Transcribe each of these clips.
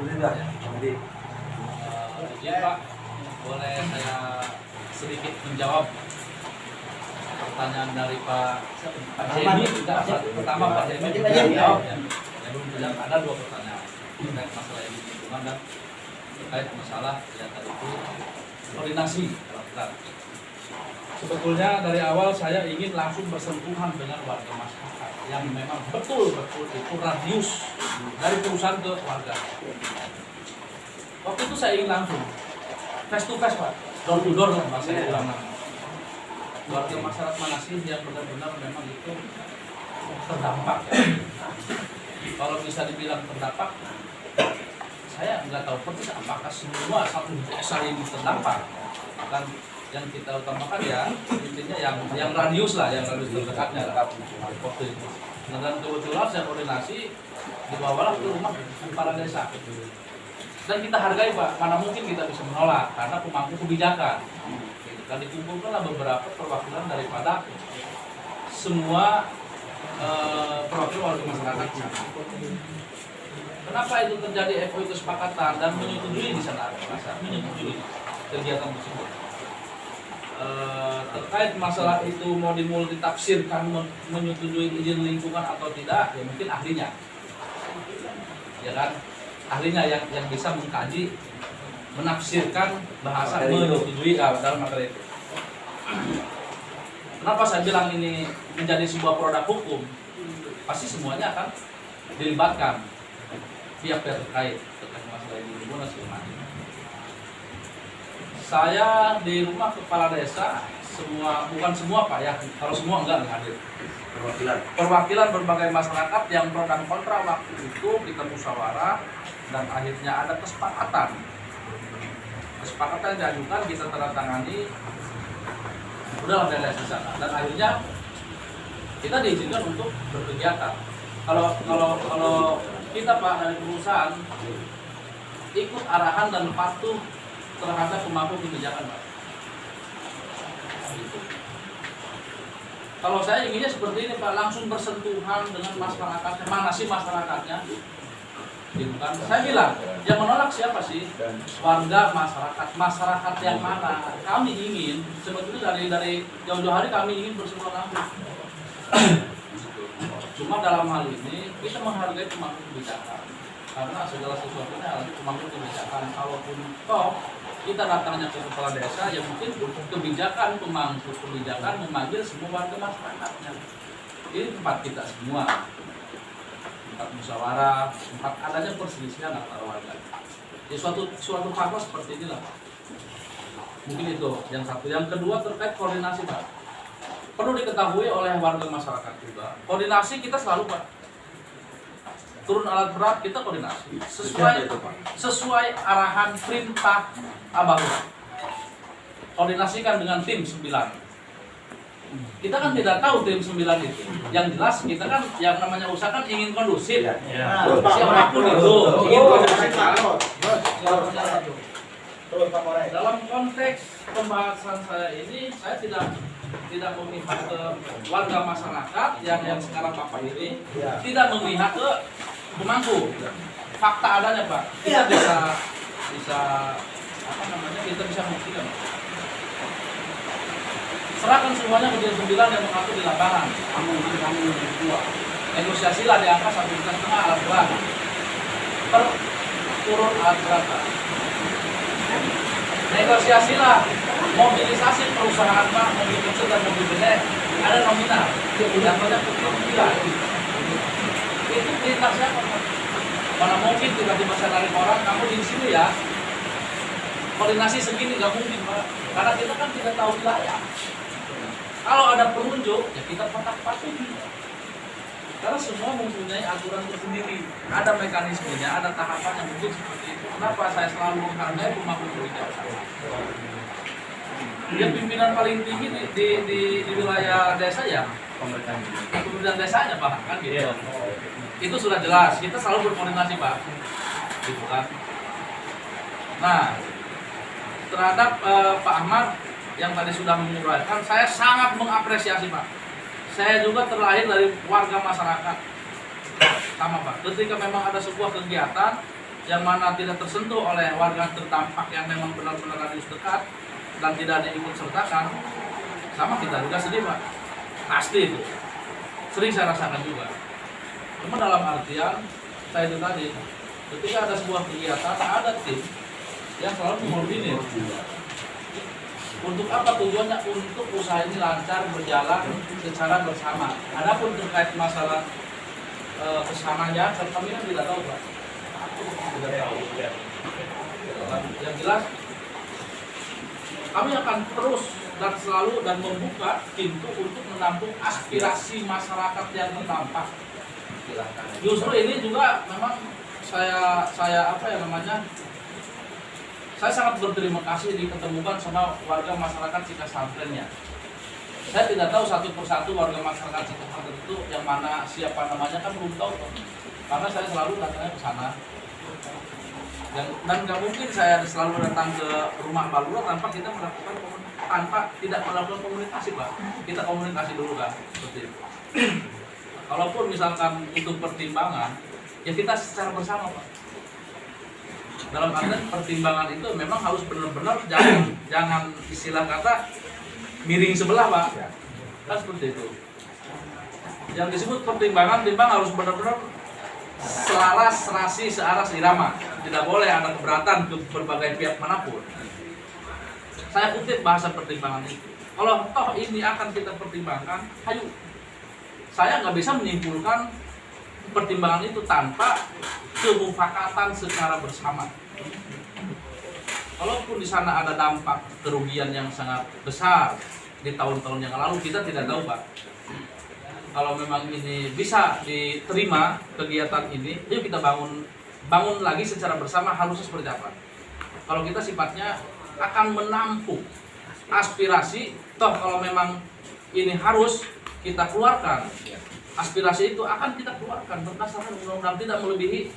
Izin Pak, boleh saya sedikit menjawab pertanyaan dari Pak Jemi? Pertama Pak Jemi menjawab ya. Yang ada 2 pertanyaan terkait masalah ini lingkungan dan terkait masalah ya tadi itu koordinasi. Sebetulnya dari awal saya ingin langsung bersentuhan dengan warga masyarakat yang memang betul-betul itu radius dari perusahaan ke warga. Waktu itu saya ingin langsung face to face Pak, door to door lah bahasa bilang. Warga masyarakat mana sih yang benar-benar memang itu terdampak ya? Kalau bisa dibilang terdampak, saya nggak tahu persis apakah semua satu desa ini terdampak. Bahkan yang kita utamakan ya intinya yang radius lah, yang radius terdekatnya lah. Waktu itu. Nah, dan kebetulan saya koordinasi dibawalah ke rumah kepala desa. Dan kita hargai Pak, mana mungkin kita bisa menolak karena pemangku kebijakan. Dan dikumpulkanlah beberapa perwakilan daripada semua perwakilan warga masyarakat. Kenapa itu terjadi FOI kesepakatan dan menyetujui di sana, menyetujui kegiatan tersebut. Terkait masalah itu mau dimultitafsirkan menyetujui izin lingkungan atau tidak, ya mungkin ahlinya, ya kan, ahlinya yang bisa mengkaji, menafsirkan bahasa menyetujui dalam materi itu. Kenapa saya bilang ini menjadi sebuah produk hukum? Pasti semuanya akan dilibatkan pihak-pihak terkait masalah ini lingkungan segala macam. Saya di rumah kepala desa bukan semua Pak ya, kalau semua enggak hadir. Perwakilan berbagai masyarakat yang pro dan kontra waktu itu kita musyawarah dan akhirnya ada kesepakatan yang diajukan, kita tanda tangani, udahlah beres di sana dan akhirnya kita diizinkan untuk berkegiatan. Kalau kita Pak dari perusahaan ikut arahan dan patuh terhadap pemangku kebijakan Pak. Gitu. Kalau saya inginnya seperti ini Pak, langsung bersentuhan dengan masyarakatnya. Mana sih masyarakatnya? Gitu kan? Saya bilang, yang menolak siapa sih? Warga masyarakat yang mana? Kami ingin, sebetulnya dari jauh-jauh hari kami ingin bersentuhan langsung. Cuma dalam hal ini kita menghargai pemangku kebijakan, karena segala sesuatunya harus pemangku kebijakan. Kalaupun toh kita datangnya ke kepala desa, ya mungkin kebijakan pemangku kebijakan memanggil semua warga masyarakatnya. Ini tempat kita semua, tempat musyawarah, tempat adanya perselisihan antara warga. Di suatu fakta seperti inilah. Mungkin itu yang satu. Yang kedua terkait koordinasi Pak. Perlu diketahui oleh warga masyarakat juga. Koordinasi kita selalu Pak. Turun alat berat kita koordinasi sesuai arahan perintah Abah. Koordinasikan dengan tim 9. Kita kan tidak tahu tim 9 itu. Yang jelas kita kan yang namanya usaha kan ingin kondusif. Siapapun itu ingin kondusif. Dalam konteks pembahasan saya ini, saya tidak memihak ke warga masyarakat yang sekarang Bapak ini, tidak memihak ke pemangku. Fakta adanya Pak, kita bisa apa namanya, kita bisa buktikan. Serahkan semuanya ke Tim 9 yang mengatur di lapangan. Kami berdua. Negosiasilah di angka 1,5 juta alat berat per turun alat berat. Negosiasilah mobilisasi perusahaan Pak, mobil kecil dan mobil gede, ada nominal. Yang banyak nominal. Itu perintah siapa Pak? Mana mungkin tiba-tiba saya narik orang, kamu di sini ya. Koordinasi segini nggak mungkin Pak, karena kita kan tidak tahu wilayah. Kalau ada penunjuk, ya kita patuhi. Karena semua mempunyai aturan tersendiri, ada mekanismenya, ada tahapan yang mungkin seperti itu. Kenapa saya selalu menghargai pemangku kebijakan? Dia pimpinan paling tinggi di wilayah desa ya, pemerintahan desanya Pak, kan gitu. Itu sudah jelas, kita selalu berkoordinasi Pak, gitu kan. Nah, terhadap Pak Ahmad yang tadi sudah menguraikan, saya sangat mengapresiasi Pak. Saya juga terlahir dari warga masyarakat, sama Pak. Ketika memang ada sebuah kegiatan, yang mana tidak tersentuh oleh warga terdampak yang memang benar-benar radius dekat dan tidak diikut sertakan, sama kita juga sedih Pak, pasti itu sering saya rasakan juga. Cuma dalam artian saya itu tadi, ketika ada sebuah kegiatan ada tim yang selalu mengkoordinir. Untuk apa tujuannya? Untuk usaha ini lancar berjalan secara bersama. Adapun terkait masalah kesananya, kami kan tidak tahu Pak. Tidak tahu. Yang jelas kami akan terus dan selalu dan membuka pintu untuk menampung aspirasi masyarakat yang terdampak. Justru ini juga memang saya apa ya namanya? Saya sangat berterima kasih diketemukan sama warga masyarakat Cikasantrennya. Saya tidak tahu satu persatu warga masyarakat Cikasantren itu yang mana, siapa namanya kan belum tahu. Karena saya selalu datangnya ke sana. Dan nggak mungkin saya selalu datang ke rumah Pak Lurah tanpa tidak melakukan komunikasi Pak. Kita komunikasi dulu kan, seperti itu. Kalaupun misalkan itu pertimbangan, ya kita secara bersama Pak. Dalam artian pertimbangan itu memang harus benar-benar jangan istilah kata miring sebelah Pak. Kan seperti itu. Yang disebut pertimbangan harus benar-benar selaras, serasi, searah, seirama. Tidak boleh ada keberatan ke berbagai pihak manapun. Saya kutip bahasa pertimbangan itu. Kalau toh ini akan kita pertimbangkan, ayo. Saya nggak bisa menyimpulkan pertimbangan itu tanpa kemufakatan secara bersama. Kalaupun di sana ada dampak kerugian yang sangat besar di tahun-tahun yang lalu, kita tidak tahu Pak. Kalau memang ini bisa diterima kegiatan ini, yuk kita bangun lagi secara bersama harusnya seperti apa. Kalau kita sifatnya akan menampung aspirasi, toh kalau memang ini harus kita keluarkan, aspirasi itu akan kita keluarkan berdasarkan undang-undang, tidak melebihi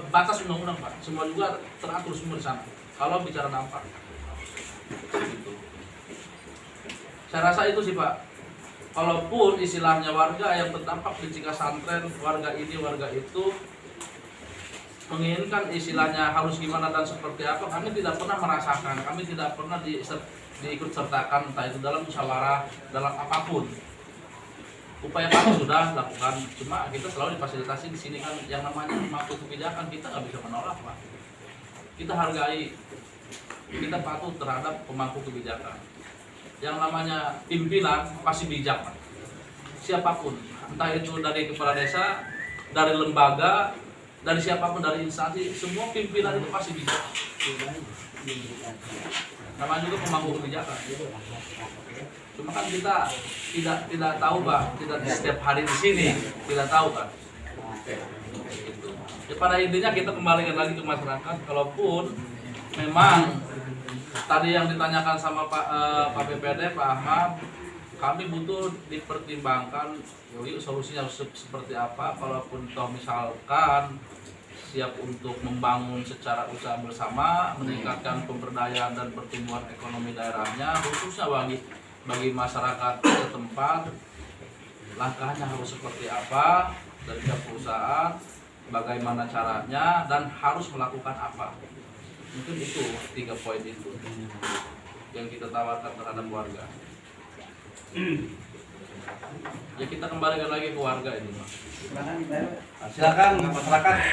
batas undang-undang Pak. Semua juga teratur semua di sana. Kalau bicara dampak, gitu. Saya rasa itu sih Pak. Kalaupun istilahnya warga yang terdampak di Cikasantren, warga ini, warga itu menginginkan istilahnya harus gimana dan seperti apa, kami tidak pernah merasakan, kami tidak pernah diikut sertakan entah itu dalam musyawarah, dalam apapun. Upaya kami sudah lakukan, cuma kita selalu difasilitasi di sini kan yang namanya pemangku kebijakan, kita nggak bisa menolak Pak. Kita hargai, kita patuh terhadap pemangku kebijakan. Yang namanya pimpinan pasti bijak Pak. Siapapun, entah itu dari kepala desa, dari lembaga, dari siapapun, dari instansi, semua pimpinan itu pasti bijak. Namanya juga pemangku kebijakan. Cuma kan kita tidak tahu Pak, tidak setiap hari di sini, tidak tahu Pak. Gitu. Ya, pada intinya kita kembalikan lagi ke masyarakat. Kalaupun memang tadi yang ditanyakan sama Pak PPD, Pak Ahmad, kami butuh dipertimbangkan, yuk solusinya seperti apa. Kalaupun toh misalkan siap untuk membangun secara usaha bersama, meningkatkan pemberdayaan dan pertumbuhan ekonomi daerahnya, khususnya bagi masyarakat setempat, langkahnya harus seperti apa dari pihak perusahaan, bagaimana caranya, dan harus melakukan apa. Mungkin itu 3 poin itu yang kita tawarkan terhadap warga. Ya kita kembalikan lagi ke warga ini Pak. Silakan masyarakat.